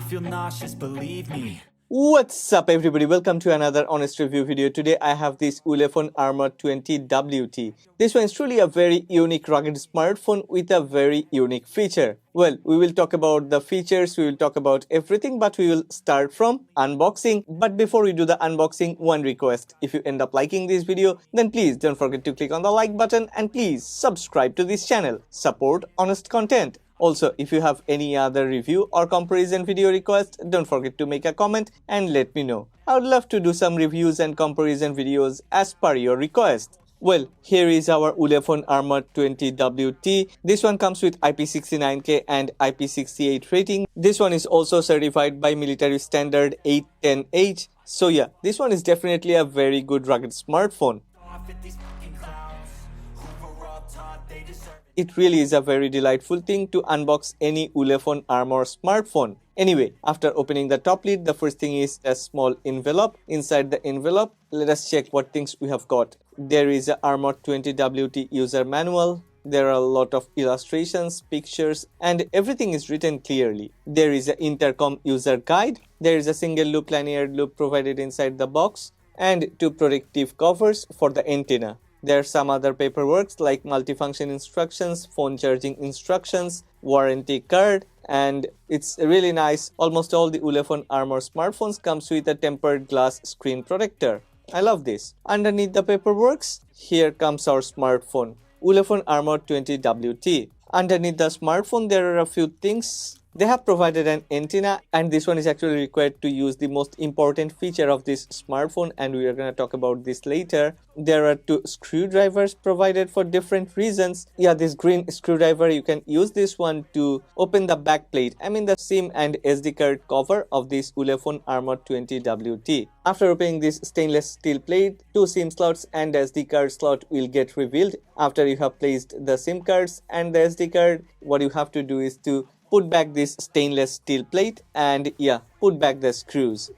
feel nauseous, believe me. What's up everybody, welcome to another honest review video. Today I have this Ulefone Armor 20WT. This one is truly a very unique rugged smartphone with a very unique feature. Well, we will talk about the features, we will talk about everything, but we will start from unboxing. But before we do the unboxing, one request. If you end up liking this video, then please don't forget to click on the like button and please subscribe to this channel. Support honest content. Also, if you have any other review or comparison video request, don't forget to make a comment and let me know. I would love to do some reviews and comparison videos as per your request. Well, here is our Ulefone Armor 20WT. This one comes with IP69K and IP68 rating. This one is also certified by military standard 810H. So yeah, this one is definitely a very good rugged smartphone. It really is a very delightful thing to unbox any Ulefone Armor smartphone. Anyway, after opening the top lid, the first thing is a small envelope. Inside the envelope, let us check what things we have got. There is a Armor 20WT user manual. There are a lot of illustrations, pictures, and everything is written clearly. There is an intercom user guide. There is a single loop lanyard loop provided inside the box and two protective covers for the antenna. There are some other paperwork like multifunction instructions, phone charging instructions, warranty card, and it's really nice. Almost all the Ulefone Armor smartphones comes with a tempered glass screen protector. I love this. Underneath the paperwork, here comes our smartphone, Ulefone Armor 20WT. Underneath the smartphone, there are a few things. They have provided an antenna, and this one is actually required to use the most important feature of this smartphone, and we are going to talk about this later. There are two screwdrivers provided for different reasons. Yeah, this green screwdriver, you can use this one to open the back plate, the SIM and SD card cover of this Ulefone Armor 20WT. After opening this stainless steel plate, two SIM slots and SD card slot will get revealed. After you have placed the SIM cards and the SD card, what you have to do is to put back this stainless steel plate and put back the screws.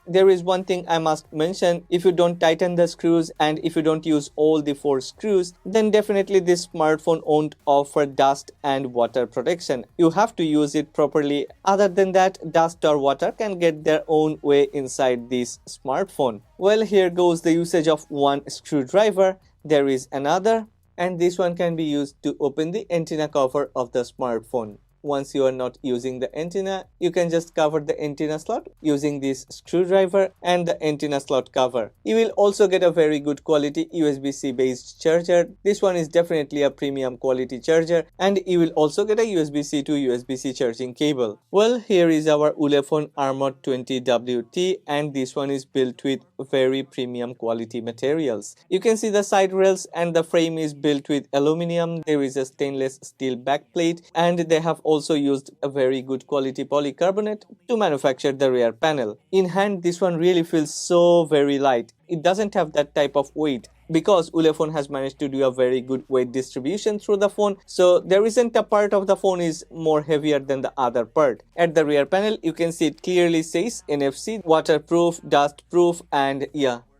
There is one thing I must mention. If you don't tighten the screws and if you don't use all the 4 screws, then definitely this smartphone won't offer dust and water protection. You have to use it properly. Other than that, dust or water can get their own way inside this smartphone. Well, here goes the usage of one screwdriver. There is another, and this one can be used to open the antenna cover of the smartphone. Once you are not using the antenna, you can just cover the antenna slot using this screwdriver and the antenna slot cover. You will also get a very good quality USB-C based charger. This one is definitely a premium quality charger, and you will also get a USB-C to USB-C charging cable. Well, here is our Ulefone Armor 20WT, and this one is built with very premium quality materials. You can see the side rails and the frame is built with aluminum. There is a stainless steel backplate, and they have also used a very good quality polycarbonate to manufacture the rear panel. In hand, this one really feels so very light. It doesn't have that type of weight because Ulefone has managed to do a very good weight distribution through the phone, so there isn't a part of the phone is more heavier than the other part. At the rear panel, you can see it clearly says NFC, waterproof, dust proof, and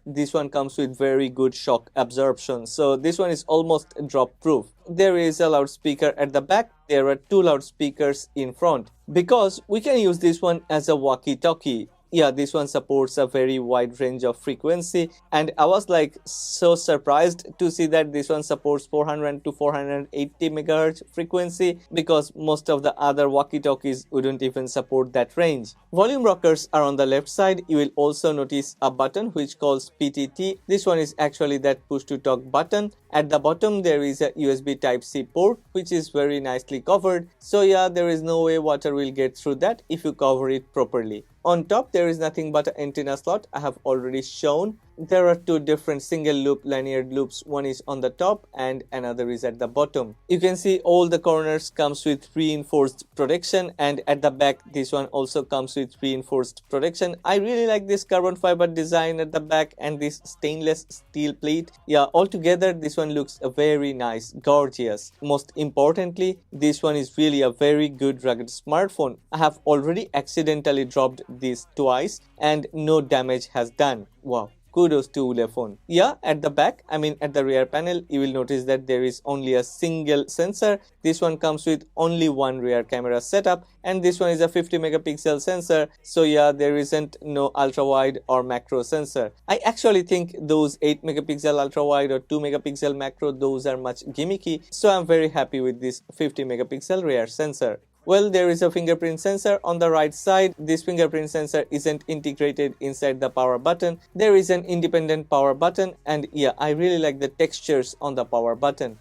this one comes with very good shock absorption, so this one is almost drop proof. There is a loudspeaker at the back. There are 2 loudspeakers in front because we can use this one as a walkie-talkie. This one supports a very wide range of frequency, and I was like so surprised to see that this one supports 400 to 480 megahertz frequency because most of the other walkie-talkies wouldn't even support that range. Volume rockers are on the left side. You will also notice a button which calls PTT. This one is actually that push to talk button. At the bottom there is a USB Type-C port which is very nicely covered, so there is no way water will get through that if you cover it properly. On top there is nothing but an antenna slot. I have already shown. There are 2 different single loop lanyard loops. One is on the top and another is at the bottom. You can see all the corners comes with reinforced protection, and at the back this one also comes with reinforced protection. I really like this carbon fiber design at the back and this stainless steel plate. Altogether this one looks very nice, gorgeous. Most importantly, this one is really a very good rugged smartphone. I have already accidentally dropped this twice and no damage has done. Wow, Kudos to Ulefone. Yeah, at the back, at the rear panel, you will notice that there is only a single sensor. This one comes with only one rear camera setup, and this one is a 50 megapixel sensor. So yeah, there isn't no ultra wide or macro sensor. I actually think those 8 megapixel ultra wide or 2 megapixel macro, those are much gimmicky. So I'm very happy with this 50 megapixel rear sensor. Well, there is a fingerprint sensor on the right side. This fingerprint sensor isn't integrated inside the power button. There is an independent power button, and yeah, I really like the textures on the power button.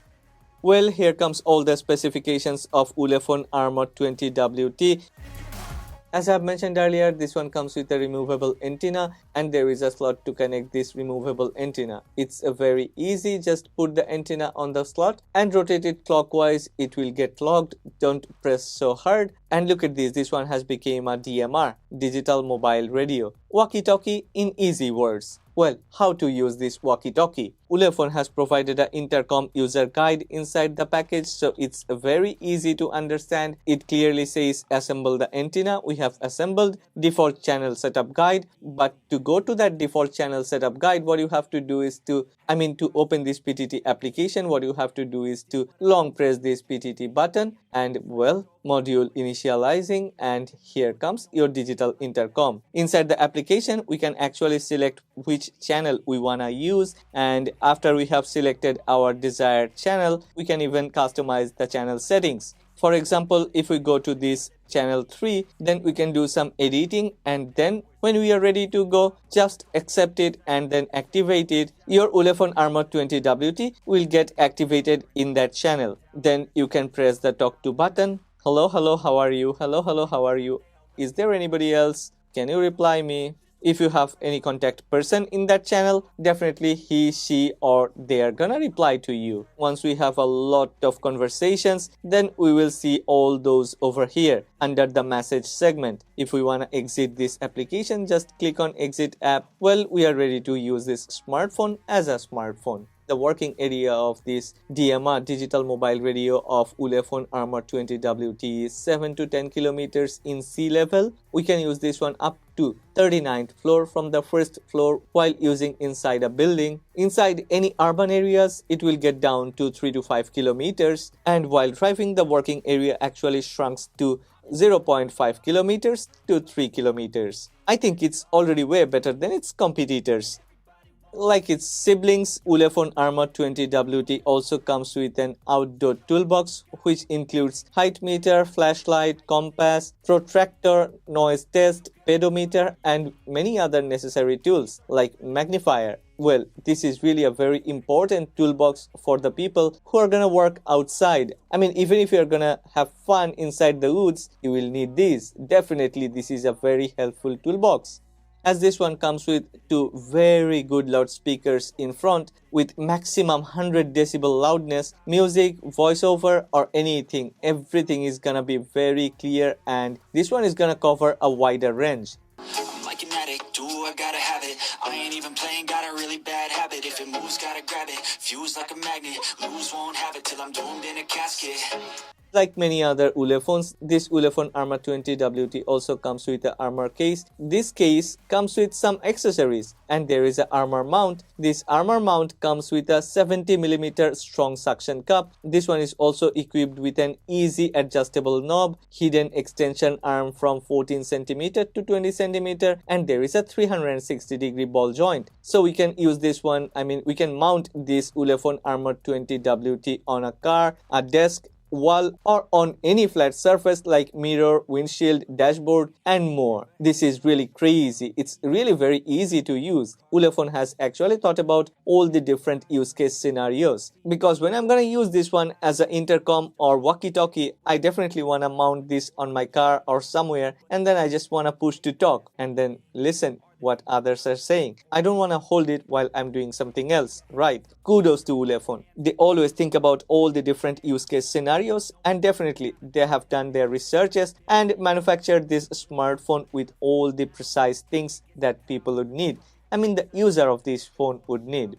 Well, here comes all the specifications of Ulefone Armor 20WT. As I have mentioned earlier, this one comes with a removable antenna, and there is a slot to connect this removable antenna. It's very easy, just put the antenna on the slot and rotate it clockwise. It will get locked. Don't press so hard. And look at this one has become a DMR, digital mobile radio. Walkie-talkie in easy words. Well, how to use this walkie-talkie? Ulefone has provided an intercom user guide inside the package, so it's very easy to understand. It clearly says assemble the antenna. We have assembled. Default channel setup guide. But to go to that default channel setup guide, what you have to do is to open this PTT application, what you have to do is to long press this PTT button, and well, module initializing, and here comes your digital intercom. Inside the application, we can actually select which channel we want to use, and after we have selected our desired channel, we can even customize the channel settings. For example, if we go to this channel 3, then we can do some editing, and then when we are ready to go, just accept it and then activate it. Your Ulefone Armor 20WT will get activated in that channel. Then you can press the talk to button. Hello, how are you? Hello, how are you? Is there anybody else? Can you reply me? If you have any contact person in that channel, definitely he, she, or they are gonna reply to you. Once we have a lot of conversations, then we will see all those over here under the message segment. If we wanna exit this application, just click on exit app. Well, we are ready to use this smartphone as a smartphone. The working area of this DMR digital mobile radio of Ulefone Armor 20WT is 7 to 10 kilometers in sea level. We can use this one up to 39th floor from the first floor while using inside a building. Inside any urban areas, it will get down to 3 to 5 kilometers, and while driving, the working area actually shrinks to 0.5 kilometers to 3 kilometers. I think it's already way better than its competitors. Like its siblings, Ulefone Armor 20WT also comes with an outdoor toolbox which includes height meter, flashlight, compass, protractor, noise test, pedometer, and many other necessary tools like magnifier. Well, this is really a very important toolbox for the people who are gonna work outside. Even if you're gonna have fun inside the woods, you will need this. Definitely, this is a very helpful toolbox, as this one comes with two very good loudspeakers in front with maximum 100 decibel loudness. Music, voiceover, or anything, everything is gonna be very clear, and this one is gonna cover a wider range. I'm like an addict, do I gotta have it. I ain't even playing, got a really bad habit. If it moves, gotta grab it. Fuse like a magnet, lose, won't have it till I'm doomed in a casket. Like many other Ulefons, this Ulefone Armor 20WT also comes with an armor case. This case comes with some accessories, and there is an armor mount. This armor mount comes with a 70mm strong suction cup. This one is also equipped with an easy adjustable knob, hidden extension arm from 14cm to 20cm, and there is a 360-degree ball joint. So we can use this one, we can mount this Ulefone Armor 20WT on a car, a desk, wall, or on any flat surface like mirror, windshield, dashboard, and more. This is really crazy. It's really very easy to use. Ulefone has actually thought about all the different use case scenarios, because when I'm gonna use this one as an intercom or walkie-talkie, I definitely wanna mount this on my car or somewhere, and then I just wanna push to talk and then listen what others are saying. I don't want to hold it while I'm doing something else, right? Kudos to Ulefone. They always think about all the different use case scenarios, and definitely they have done their researches and manufactured this smartphone with all the precise things that people would need. The user of this phone would need.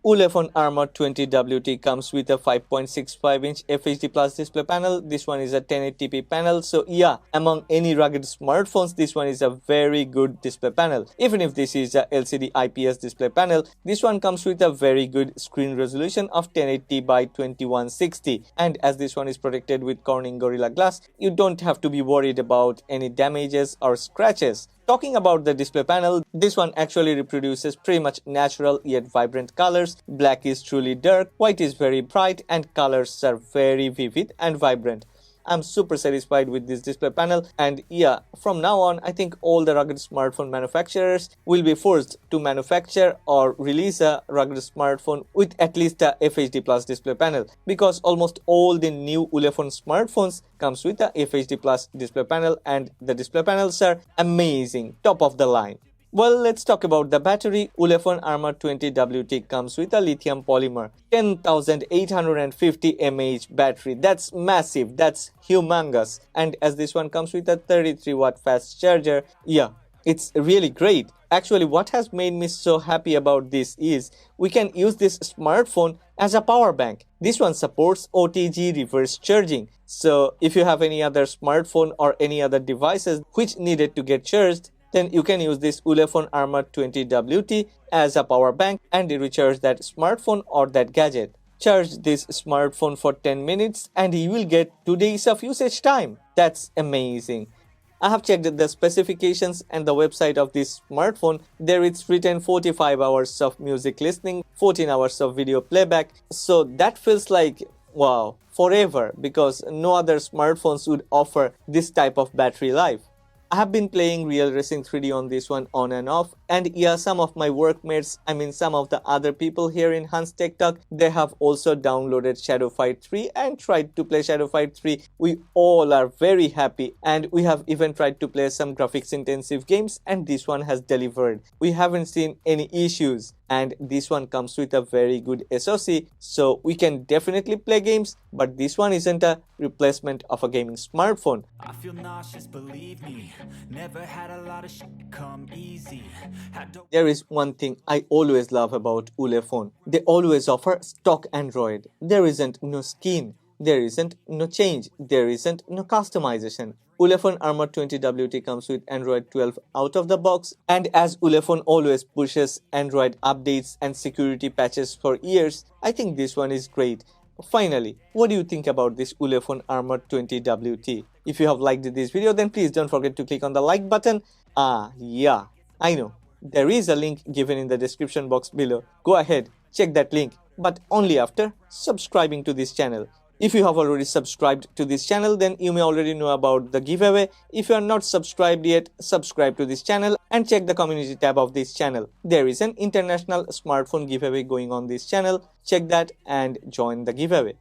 Ulefone Armor 20WT comes with a 5.65-inch FHD Plus display panel. This one is a 1080p panel. So yeah, among any rugged smartphones, this one is a very good display panel. Even if this is a LCD IPS display panel, this one comes with a very good screen resolution of 1080 by 2160. And as this one is protected with Corning Gorilla Glass, you don't have to be worried about any damages or scratches. Talking about the display panel, this one actually reproduces pretty much natural yet vibrant colors. Black is truly dark, white is very bright, and colors are very vivid and vibrant. I'm super satisfied with this display panel, and yeah, from now on I think all the rugged smartphone manufacturers will be forced to manufacture or release a rugged smartphone with at least a FHD Plus display panel, because almost all the new Ulefone smartphones comes with a FHD Plus display panel, and the display panels are amazing, top of the line. Well, let's talk about the battery. Ulefone Armor 20WT comes with a lithium polymer 10,850 mAh battery. That's massive, that's humongous. And as this one comes with a 33 watt fast charger, yeah, it's really great. Actually, what has made me so happy about this is we can use this smartphone as a power bank. This one supports OTG reverse charging. So if you have any other smartphone or any other devices which needed to get charged, then you can use this Ulefone Armor 20WT as a power bank and recharge that smartphone or that gadget. Charge this smartphone for 10 minutes and you will get 2 days of usage time. That's amazing. I have checked the specifications and the website of this smartphone. There it's written 45 hours of music listening, 14 hours of video playback. So that feels like, wow, forever, because no other smartphones would offer this type of battery life. I have been playing Real Racing 3D on this one on and off, and yeah, some of my workmates, some of the other people here in Hans Tech Talk, they have also downloaded Shadow Fight 3 and tried to play Shadow Fight 3. We all are very happy, and we have even tried to play some graphics intensive games, and this one has delivered. We haven't seen any issues, and this one comes with a very good SoC, so we can definitely play games, but this one isn't a replacement of a gaming smartphone. I feel nauseous, believe me. Never had a lot of shit come easy. There is one thing I always love about Ulefone. They always offer stock Android. There isn't no skin. There isn't no change. There isn't no customization. Ulefone Armor 20WT comes with Android 12 out of the box, and as Ulefone always pushes Android updates and security patches for years, I think this one is great. Finally, what do you think about this Ulefone Armor 20WT? If you have liked this video, then please don't forget to click on the like button. Yeah, I know. There is a link given in the description box below. Go ahead, check that link, but only after subscribing to this channel. If you have already subscribed to this channel, then you may already know about the giveaway. If you are not subscribed yet, subscribe to this channel and check the community tab of this channel. There is an international smartphone giveaway going on this channel. Check that and join the giveaway.